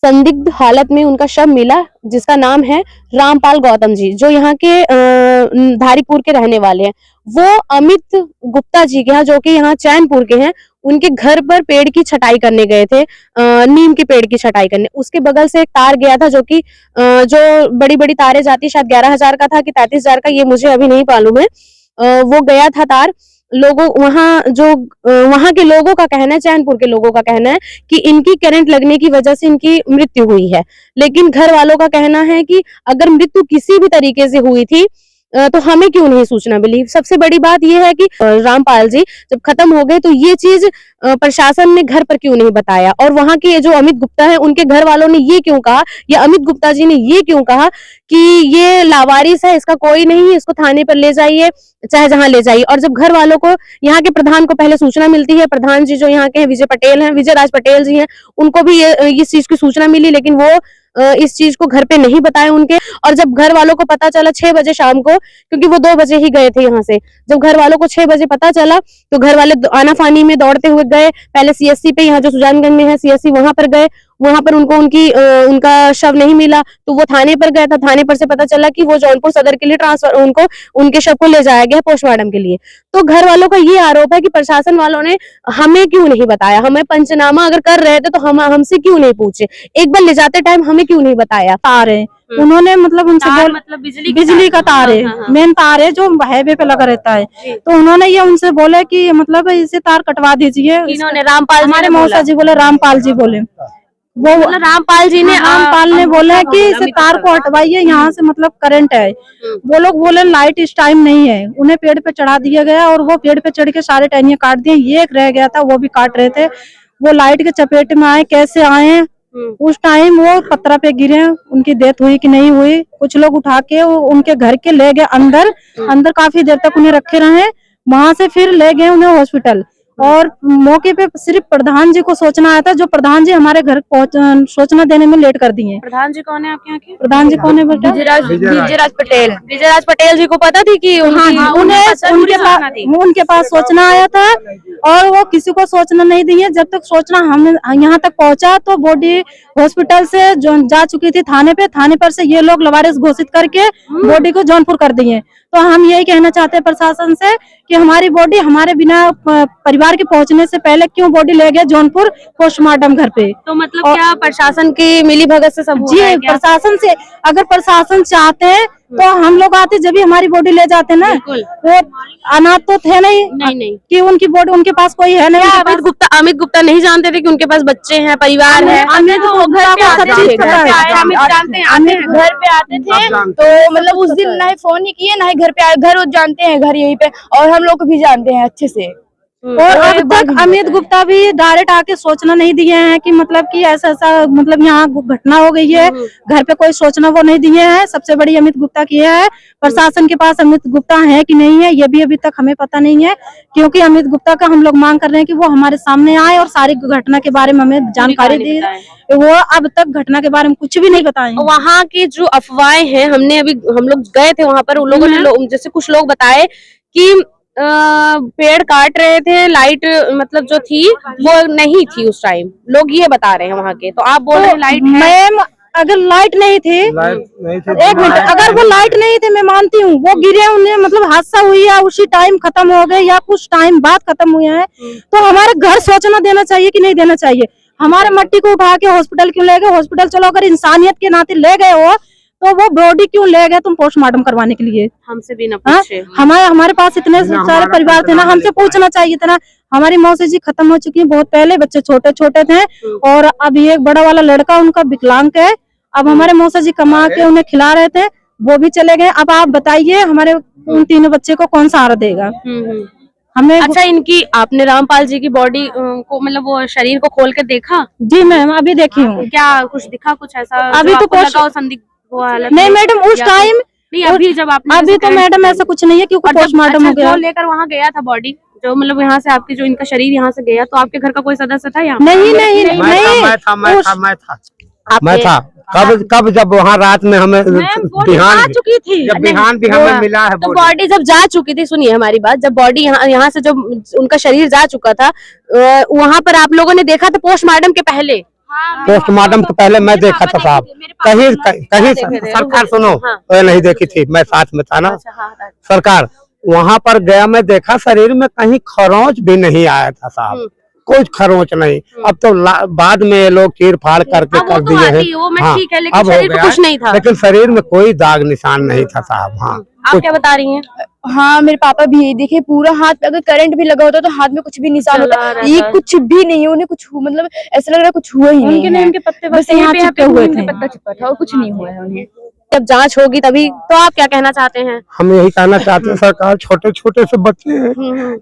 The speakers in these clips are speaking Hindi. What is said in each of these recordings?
संदिग्ध हालत में उनका शव मिला, जिसका नाम है रामपाल गौतम जी, जो यहाँ के धारीपुर के रहने वाले हैं। वो अमित गुप्ता जी के यहाँ, जो कि यहाँ चैनपुर के हैं, उनके घर पर पेड़ की छटाई करने गए थे, नीम के पेड़ की छटाई करने। उसके बगल से एक तार गया था, जो कि जो बड़ी बड़ी तारें जाती, शायद 11,000 का था कि 33,000 का, ये मुझे अभी नहीं मालूम है। वो गया था तार। लोगों वहां के लोगों का कहना है, चैनपुर के लोगों का कहना है कि इनकी करंट लगने की वजह से इनकी मृत्यु हुई है। लेकिन घर वालों का कहना है कि अगर मृत्यु किसी भी तरीके से हुई थी तो हमें क्यों नहीं सूचना मिली। सबसे बड़ी बात यह है कि रामपाल जी जब खत्म हो गए तो ये चीज प्रशासन ने घर पर क्यों नहीं बताया, और वहां के जो अमित गुप्ता है उनके घर वालों ने ये क्यों कहा, या अमित गुप्ता जी ने ये क्यों कहा कि ये लावारिस है, इसका कोई नहीं है, इसको थाने पर ले जाइए, चाहे जहां ले जाइए। और जब घर वालों को, यहाँ के प्रधान को पहले सूचना मिलती है, प्रधान जी जो यहाँ के हैं विजय पटेल हैं, विजय राज पटेल जी हैं, उनको भी इस चीज की सूचना मिली, लेकिन वो इस चीज को घर पे नहीं बताए उनके। और जब घर वालों को पता चला 6 बजे शाम को, क्योंकि वो 2 बजे ही गए थे यहाँ से, जब घर वालों को 6 बजे पता चला तो घर वाले आना फानी में दौड़ते हुए गए। पहले सीएससी पे, यहाँ जो सुजानगंज में है सीएससी, वहां पर गए। वहां पर उनको उनका शव नहीं मिला, तो वो थाने पर गया था। थाने पर से पता चला कि वो जौनपुर सदर के लिए ट्रांसफर, उनके शव को ले जाया गया पोस्टमार्टम के लिए। तो घर वालों का ये आरोप है कि प्रशासन वालों ने हमें क्यों नहीं बताया, हमें पंचनामा अगर कर रहे थे तो हमसे क्यों नहीं पूछे, एक बार ले जाते टाइम हमें क्यों नहीं बताया। तार है, उन्होंने मतलब उनसे मतलब बिजली का तार है, मेन तार है जो हाईवे पे लगा रहता है। तो उन्होंने ये उनसे बोला कि मतलब इसे तार कटवा दीजिए। इन्होंने रामपाल, हमारे मौसा जी बोले, रामपाल जी बोले, वो रामपाल ने बोला कि इसे तार को हटवाइए, यहाँ से मतलब करंट है। वो लोग बोले लाइट इस टाइम नहीं है, उन्हें पेड़ पे चढ़ा दिया गया और वो पेड़ पे चढ़ के सारे टहनियां काट दिए। ये एक रह गया था, वो भी काट रहे थे। वो लाइट के चपेट में आए, कैसे आए, उस टाइम वो पत्थर पे गिरे, उनकी डेथ हुई कि नहीं हुई। कुछ लोग उठा के उनके घर के ले गए अंदर काफी देर तक उन्हें रखे रहे। वहां से फिर ले गए उन्हें हॉस्पिटल, और मौके पे सिर्फ प्रधान जी को सोचना आया था, जो प्रधान जी हमारे घर सोचना देने में लेट कर दिए। प्रधान जी कौन है आपके यहाँ के? प्रधान जी कौन है बेटा? विजयराज पटेल। विजयराज पटेल जी को पता थी कि उनके पास सोचना आया था, और वो किसी को सोचना नहीं दिए। जब तक सोचना हम यहाँ तक पहुँचा तो बॉडी हॉस्पिटल से जा चुकी थी थाने पे। थाने पर से ये लोग लवारिस घोषित करके बॉडी को जौनपुर कर दिए। तो हम यही कहना चाहते हैं प्रशासन से कि हमारी बॉडी हमारे बिना परिवार के पहुंचने से पहले क्यों बॉडी ले गए जौनपुर पोस्टमार्टम घर पे। तो मतलब क्या प्रशासन की मिली भगत से सब? जी, प्रशासन से, अगर प्रशासन चाहते हैं तो हम लोग आते, जब भी हमारी बॉडी ले जाते ना। वो अनाथ तो थे नहीं कि उनकी बॉडी उनके पास कोई है नहीं। अमित गुप्ता नहीं जानते थे कि उनके पास बच्चे हैं, परिवार है? अमित घर पे आते थे, तो मतलब उस दिन ना ही फोन नहीं किए, ना ही घर पे आए। घर जानते हैं, घर यहीं पे, और हम लोग को भी जानते हैं अच्छे से। और अब तक अमित गुप्ता भी डायरेक्ट आके सोचना नहीं दिए हैं कि मतलब कि ऐसा मतलब यहाँ घटना हो गई है, घर पे कोई सोचना वो नहीं दिए हैं। सबसे बड़ी अमित गुप्ता की है। प्रशासन के पास अमित गुप्ता है कि नहीं है, ये भी अभी तक हमें पता नहीं है, क्योंकि अमित गुप्ता का हम लोग मांग कर रहे हैं कि वो हमारे सामने आए और सारी घटना के बारे में हमें जानकारी दी। वो अब तक घटना के बारे में कुछ भी नहीं बताए। वहाँ की जो अफवाहें हैं, हम लोग गए थे वहां पर, उन लोगों ने जैसे कुछ लोग बताए कि पेड़ काट रहे थे, लाइट मतलब जो थी वो नहीं थी उस टाइम, लोग ये बता रहे हैं वहाँ के। तो आप बोल रहे हैं लाइट है। मैम, अगर लाइट नहीं थी, एक मिनट, अगर वो लाइट नहीं थे मैं मानती हूँ, वो गिरे, उन्हें मतलब हादसा हुई है, उसी टाइम खत्म हो गए या कुछ टाइम बाद खत्म हुए हैं, तो हमारे घर सोचना देना चाहिए कि नहीं देना चाहिए। हमारे मट्टी को उठा के हॉस्पिटल क्यों ले गए? हॉस्पिटल चलो, अगर इंसानियत के नाते ले गए हो तो वो बॉडी क्यों ले गए तुम पोस्टमार्टम करवाने के लिए? हमसे भी ना पूछे। हमारे पास इतने सारे परिवार थे ना, हमसे पूछना चाहिए था ना। हमारी मौसी जी खत्म हो चुकी है बहुत पहले, बच्चे छोटे छोटे थे, और अभी एक बड़ा वाला लड़का उनका विकलांग है। अब हमारे मौसा जी कमा के उन्हें खिला रहे थे, वो भी चले गए। अब आप बताइए हमारे उन तीनों बच्चे को कौन सहारा देगा? हमें अच्छा, इनकी आपने रामपाल जी की बॉडी को मतलब वो शरीर को खोल के देखा? जी मैम, अभी देखी हूँ। क्या कुछ दिखा, कुछ ऐसा अभी तो संदिग्ध नहीं मैडम, उस टाइम नहीं, अभी जब आपने अभी तो मैडम ऐसा कुछ नहीं है, क्योंकि पोस्टमार्टम हो गया। लेकर वहाँ गया था बॉडी, जो मतलब यहाँ से आपकी जो इनका शरीर यहाँ से गया, तो आपके घर का कोई सदस्य था यहाँ? नहीं। मैं था। कब जब वहाँ रात में हमें बिहान चुकी थी, जब बिहान भी हमें मिला है, तो बॉडी जब जा चुकी थी, सुनिए हमारी बात, जब बॉडी यहाँ से जब उनका शरीर जा चुका था, वहाँ पर आप लोगों ने देखा था पोस्टमार्टम के पहले? पोस्टमार्टम के पहले मैं देखा था साहब, कहीं कहीं सरकार सुनो, तो नहीं देखी थी, मैं साथ में था ना सरकार, वहाँ पर गया, मैं देखा शरीर में कहीं खरोंच भी नहीं आया था साहब, कुछ खरोंच नहीं। अब तो बाद में ये लोग चीर फाड़ करके कर दिए हैं, हाँ अब हो गया, कुछ नहीं था, लेकिन शरीर में कोई दाग निशान नहीं था साहब। हाँ आप क्या बता रही हैं? हाँ मेरे पापा भी यही देखिए, पूरा हाथ पे अगर करंट भी लगा होता तो हाथ में कुछ भी निशान होता, ये कुछ भी नहीं है, उन्हें कुछ मतलब ऐसा लग रहा है कुछ हुआ ही नहीं है, बस यहाँ चिपके हुए थे, पत्ता चिपका था और कुछ नहीं हुआ है उन्हें। जब जांच होगी तभी तो आप क्या कहना चाहते हैं? हम यही कहना चाहते हैं, सरकार छोटे छोटे से बच्चे हैं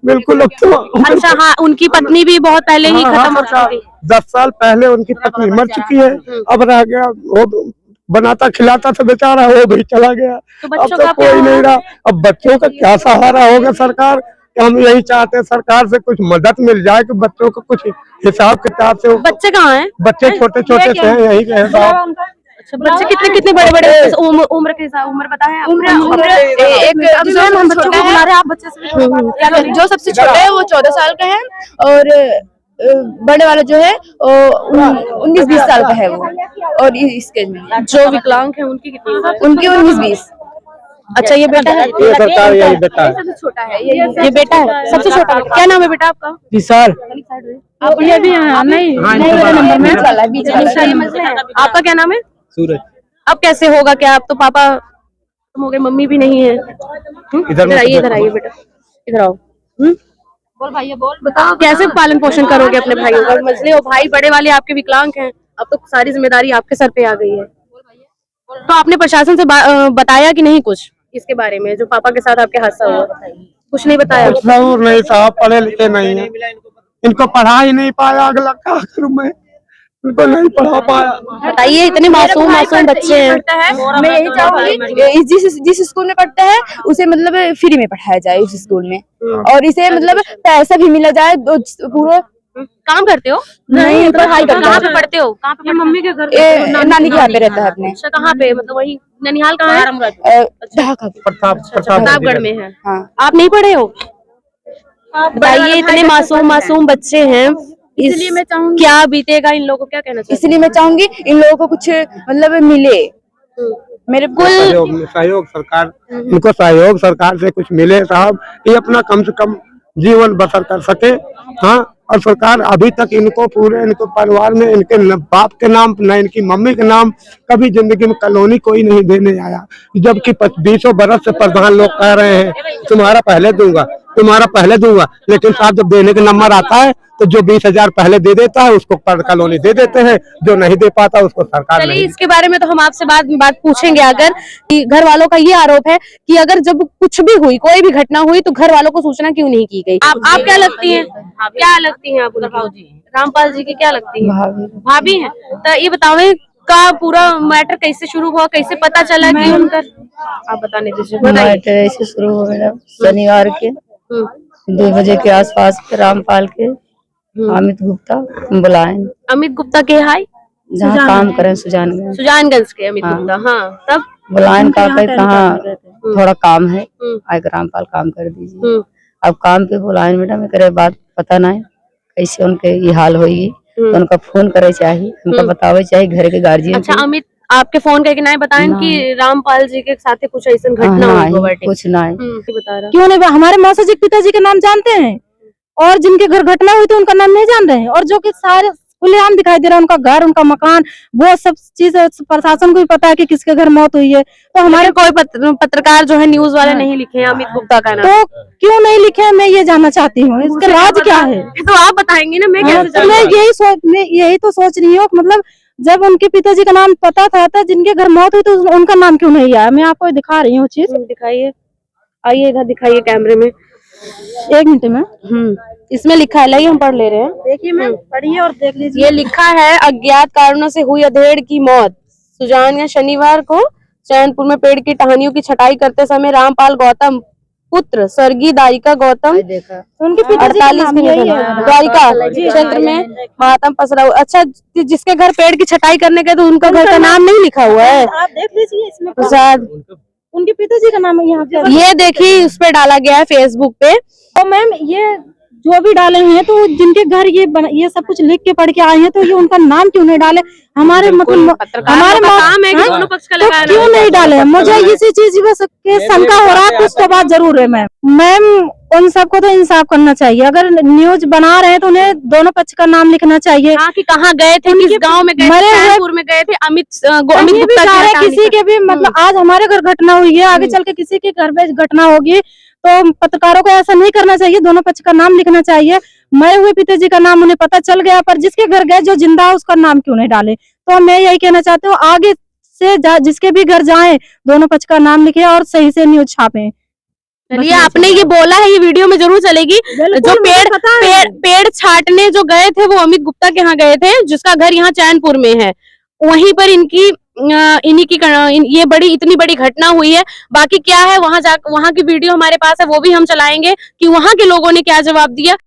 बिल्कुल, अब तो अच्छा हाँ, उनकी पत्नी भी बहुत पहले ही खत्म हो चुकी थी, 10 साल पहले उनकी पत्नी मर चुकी है, अब रह गया वो बनाता खिलाता था बेचारा, वो भी चला गया, अब तो कोई नहीं रहा, अब बच्चों का क्या सहारा होगा सरकार? हम यही चाहते हैं सरकार से कुछ मदद मिल जाए कि बच्चों को कुछ हिसाब किताब से। बच्चे कहाँ हैं? बच्चे छोटे छोटे से हैं, यही के साहब। अच्छा, बच्चे कितने कितने बड़े बड़े उम्र के हिसाब, उम्र बताएं? उम्र एक जो सबसे छोटा है वो 14 साल का है, और बड़े वाला जो है 19-20 साल का है वो, और इसके जो विकलांग है उनकी कितनी उम्र है? उनकी 19-20। अच्छा ये बेटा है, ये सरकार यही बेटा है, सबसे छोटा है ये बेटा है, सबसे छोटा बेटा। क्या नाम है बेटा आपका? विशाल। आप ये भी नहीं नंबर में आपका क्या नाम है? सूरज। अब कैसे होगा? क्या आप तो पापा हो गए, मम्मी भी नहीं है। इधर आइए, इधर आइए बेटा, इधर आओ। बोल भैया बोल, बताओ कैसे पालन पोषण करोगे अपने भाइयों का? मसले हो, भाई बड़े वाले आपके विकलांग हैं, अब तो सारी जिम्मेदारी आपके सर पे आ गई है। तो आपने प्रशासन से बताया कि नहीं कुछ इसके बारे में, जो पापा के साथ आपके हादसा हुआ? कुछ नहीं बताया? नहीं साहब, पढ़े लिखे नहीं है, इनको पढ़ा ही नहीं पाया, अगला क्या करूं मैं, इनको नहीं पढ़ा पाया। बताइए, इतने मासूम बच्चे हैं। मैं यही चाहूंगी जिस स्कूल में पढ़ता है उसे मतलब फ्री में पढ़ाया जाए उस स्कूल में, और इसे मतलब पैसा भी मिला जाए, पूरा। काम करते हो? नहीं, पढ़ाई करते कहाँ पे पढ़ते हो? कहाँ पे? मम्मी के घर, नानी के यहाँ पे रहता है अपने। अच्छा, कहाँ पे? मतलब वही ननिहाल कहाँ है? प्रतापगढ़ में है। हाँ। आप नहीं पढ़े हो? बताइए, इतने मासूम बच्चे हैं, इसलिए मैं चाहूंगी क्या बीतेगा इन लोगों को, क्या कहना चाहिए? इसलिए मैं चाहूंगी इन लोगों को कुछ मतलब मिले, मेरे सहयोग सरकार, इनको सहयोग सरकार से कुछ मिले साहब, ये अपना कम से कम जीवन बसर कर सके। हाँ, और सरकार अभी तक इनको पूरे इनको परिवार में इनके न बाप के नाम न इनकी मम्मी के नाम कभी जिंदगी में कॉलोनी कोई नहीं देने आया, जबकि 20 बरस से प्रधान लोग कह रहे हैं तुम्हारा पहले दूंगा, तुम्हारा पहले दूंगा, लेकिन साहब जब देने का नंबर आता है तो जो 20,000 पहले दे देता है उसको कॉलोनी दे देते हैं, जो नहीं दे पाता उसको सरकार नहीं। इसके बारे में तो हम आपसे बात पूछेंगे। अगर कि घर वालों का ये आरोप है कि अगर जब कुछ भी हुई, कोई भी घटना हुई, तो घर वालों को सूचना क्यों नहीं की गई? आप क्या लगती हैं? क्या लगती हैं आप? रामपाल जी की क्या लगती है? भाभी है। तो ये बताओ का पूरा मैटर कैसे शुरू हुआ, कैसे पता चला कि उनका? आप बताने दीजिए। मैटर ऐसे शुरू हो गया शनिवार के 2 बजे के आसपास रामपाल के अमित गुप्ता बुलाए। अमित गुप्ता के हाय जहाँ काम करें सुजानगंज के अमित गुप्ता। हाँ, तब बुलाएं कहाँ थोड़ा काम है, आगे रामपाल काम कर दीजिए। अब काम पे बुलाएं मैडम, करे बात पता नहीं कैसे उनके ये हाल होगी, तो उनका फोन करे चाहिए, उनका बतावे चाहिए घर के गार्जियन। अच्छा, अमित आपके फोन करके नहीं बताएं कि रामपाल जी के साथ कुछ ऐसा घटना हुई? कुछ नहीं बता रहा। क्यों नहीं? हमारे मौसा जी पिताजी के नाम जानते हैं, और जिनके घर घटना हुई थी उनका नाम नहीं जान रहे हैं, और जो कि सारे खुलेआम दिखाई दे रहा है, उनका घर, उनका मकान, वो सब चीज प्रशासन को भी पता है कि किसके घर मौत हुई है। तो हमारे कोई पत्रकार जो है न्यूज वाले नहीं लिखे हैं अमित गुप्ता का नाम, तो क्यों नहीं लिखे? मैं ये जानना चाहती हूँ, इसका राज क्या है? तो आप बताएंगे ना, मैं कैसे? मैं यही तो सोच रही हूँ, मतलब जब उनके पिताजी का नाम पता था, जिनके घर मौत हुई तो उनका नाम क्यों नहीं आया? मैं आपको दिखा रही हूँ चीज, दिखाइए, आइए इधर दिखाइए कैमरे में। 1 मिनट में। इसमें लिखा है, लाइए हम पढ़ ले रहे हैं। देखिए मैम, पढ़िए और देख लीजिए। ये लिखा है, अज्ञात कारणों से हुई अधेड़ की मौत। सुजान शनिवार को चैनपुर में पेड़ की टहनियों की छटाई करते समय रामपाल गौतम पुत्र स्वर्गीय दारिका गौतम उनके पिताजी का नाम यही है, द्वारिका क्षेत्र में महात्म पसरा। अच्छा, जिसके घर पेड़ की छटाई करने के, तो उनका घर का नाम नहीं लिखा हुआ है? आप देख लीजिए इसमें प्रसाद, उनके पिताजी का नाम है यहाँ पे। ये देखिए उस पे डाला गया है फेसबुक पे। और मैम ये जो भी डाले हुए हैं, तो जिनके घर ये सब कुछ लिख के पढ़ के आए हैं, तो ये उनका नाम क्यों नहीं डाले? हमारे मतलब हमारे काम है कि दोनों पक्ष का तो लगाना क्यों नहीं डाले? मुझे इसी चीज के शंका हो रहा है, कुछ तो बात जरूर है मैम उन सबको तो इंसाफ करना चाहिए। अगर न्यूज बना रहे हैं तो उन्हें दोनों पक्ष का नाम लिखना चाहिए। हाँ, कि कहाँ गए थे, किस गांव में गए थे, चैनपुर में गए थे, अमित गुप्ता की हटाने किसी के भी मतलब आज हमारे घर घटना हुई है, आगे चल के किसी के घर पे घटना होगी, तो पत्रकारों को ऐसा नहीं करना चाहिए, दोनों पक्ष का नाम लिखना चाहिए। मरे हुए पिताजी का नाम उन्हें पता चल गया, पर जिसके घर गए जो जिंदा है उसका नाम क्यों नहीं डाले? तो मैं यही कहना चाहती हूँ, आगे से जिसके भी घर जाएं दोनों पक्ष का नाम लिखे और सही से न्यूज छापें। चलिए, आपने ये बोला है, ये वीडियो में जरूर चलेगी। जो पेड़ छाटने जो गए थे वो अमित गुप्ता के यहाँ गए थे, जिसका घर यहाँ चैनपुर में है। वहीं पर इन्हीं की ये इतनी बड़ी घटना हुई है। बाकी क्या है वहां की वीडियो हमारे पास है, वो भी हम चलाएंगे कि वहां के लोगों ने क्या जवाब दिया।